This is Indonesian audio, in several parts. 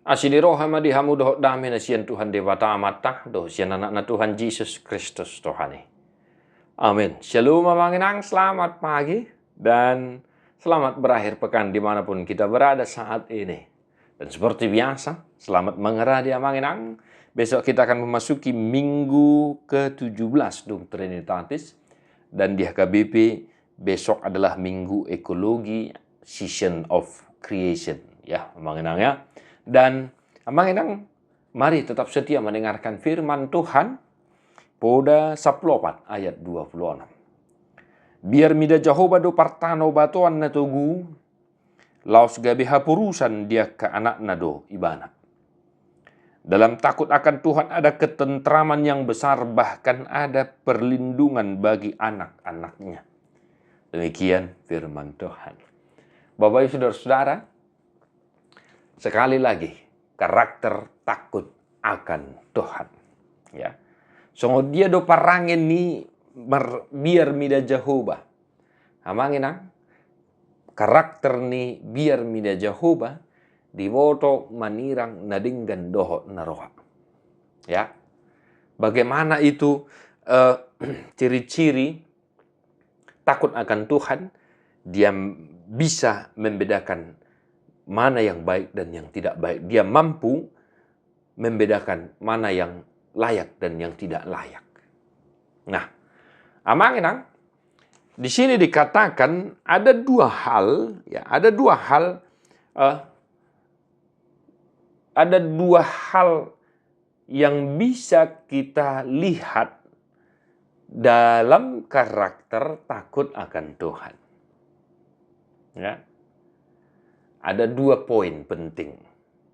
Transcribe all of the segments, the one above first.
Asili roh hamadi hamu doh dami na siyan Tuhan Dewata Amata doh siyan anak na Tuhan Yesus Kristus Tuhani. Amin. Shalom manginang, selamat pagi dan selamat berakhir pekan dimanapun kita berada saat ini. Dan seperti biasa, selamat mengeradi manginang. Besok kita akan memasuki minggu ke-17 Dum Trinitatis. Dan di HKBP besok adalah minggu ekologi Season of Creation. Ya, manginang ya. Dan manginang, mari tetap setia mendengarkan firman Tuhan pada 14 ayat 26. Biar mida Jehovah do partano batuan na tugu, laos gabi hapurusan dia ke anak nado ibana. Dalam takut akan Tuhan ada ketentraman yang besar, bahkan ada perlindungan bagi anak-anaknya. Demikian firman Tuhan. Bapak Ibu Saudara-saudara, sekali lagi karakter takut akan Tuhan. Ya, so dia do parangin ni biar mida Jehovah. Amangina karakter ni biar mida Jehovah diwoto manirang nadinggan doho naroha. Ya, bagaimana itu ciri-ciri takut akan Tuhan? Dia bisa membedakan mana yang baik dan yang tidak baik. Dia mampu membedakan mana yang layak dan yang tidak layak. Nah, amanginang, di sini dikatakan ada dua hal, ya, ada dua hal yang bisa kita lihat dalam karakter takut akan Tuhan. Ya. Ada dua poin penting.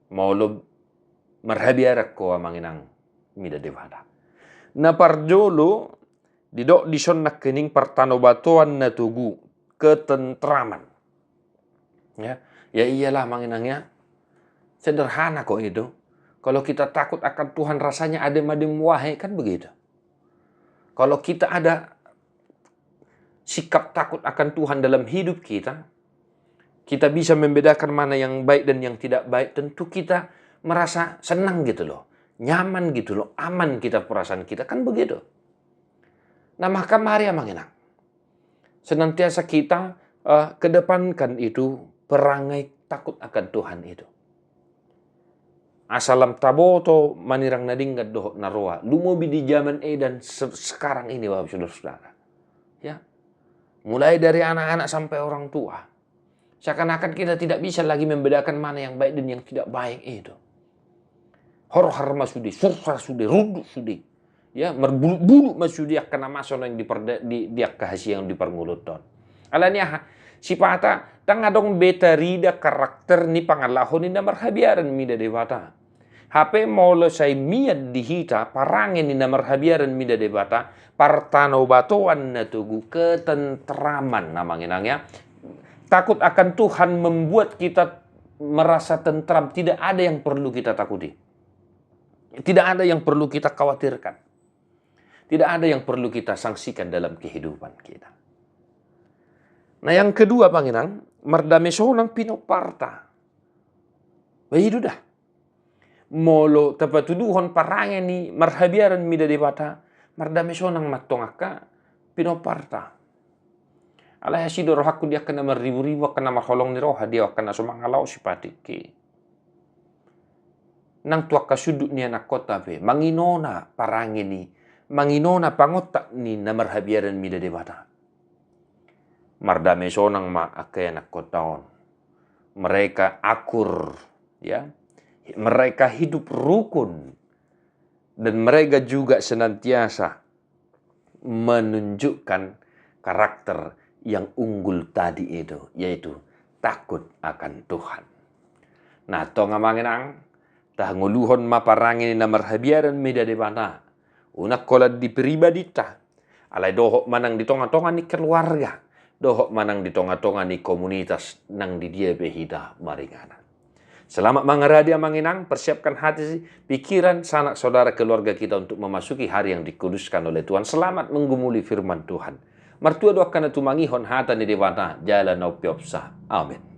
Maulo marhabiarak ko manginang mida dewada. Na parjolo didok dison nak kening pertanobatuan na tugu ketentraman. Ya, ya iyalah manginangnya. Sederhana kok itu. Kalau kita takut akan Tuhan rasanya adem-adem wahai, kan begitu. Kalau kita ada sikap takut akan Tuhan dalam hidup kita, kita bisa membedakan mana yang baik dan yang tidak baik. Tentu kita merasa senang gitu loh. Nyaman gitu loh. Aman kita perasaan kita. Kan begitu. Nah maka mari manginang. Senantiasa kita kedepankan itu perangai takut akan Tuhan itu. Asalam taboto manirang nadinggat dohok naroa. Lumobi di zaman dan sekarang ini Bapak Saudara-saudara. Ya. Mulai dari anak-anak sampai orang tua. Seakan-akan kita tidak bisa lagi membedakan mana yang baik dan yang tidak baik itu. Hor-har masudi, sursa sudi, rudu sudi. Ya, merbulu-bulu masudi akan mason yang dia kasih yang dipernguluton. Alanya sipata tangadong beta rida karakter ni pangalahon ni namarhabiaran mida dewata. HP molo say miad dihita parangin ni namarhabiaran mida dewata partano batuan na tugu ketentraman namanginangnya. Takut akan Tuhan membuat kita merasa tentram. Tidak ada yang perlu kita takuti. Tidak ada yang perlu kita khawatirkan. Tidak ada yang perlu kita sangsikan dalam kehidupan kita. Nah yang kedua Panginang, mardamesonang pinoparta. Begitu dah. Molo tapatuduhon parangin ni marhabiaran mida debata, mardamesonang matongaka pinoparta. Alaya si rohaku dia kena meribu-ribu kena maholong ni roha dia kena sumangalau si patiki. Nang tuak kasudut ni anak kota pe manginona parangin ni manginona pangotak ni namarhabiaran mida debata. Mardame sonang ma akay anak kotaon. Mereka akur, ya. Mereka hidup rukun dan mereka juga senantiasa menunjukkan karakter yang unggul tadi itu, yaitu takut akan Tuhan. Nah, tonga manginang, tahnguluhon maparangin na marhabiaran mida debana. Unak kolad di pribadi ta. Alay dohok manang di tonga-tonga ni keluarga. Dohok manang di tonga-tonga ni komunitas nang di dia behida maringana. Selamat mangaradia manginang, persiapkan hati, pikiran, sanak saudara keluarga kita untuk memasuki hari yang dikuduskan oleh Tuhan. Selamat menggumuli firman Tuhan. Martua doa kana tumangihon hata ni dewata jalan au piopsa. Amin.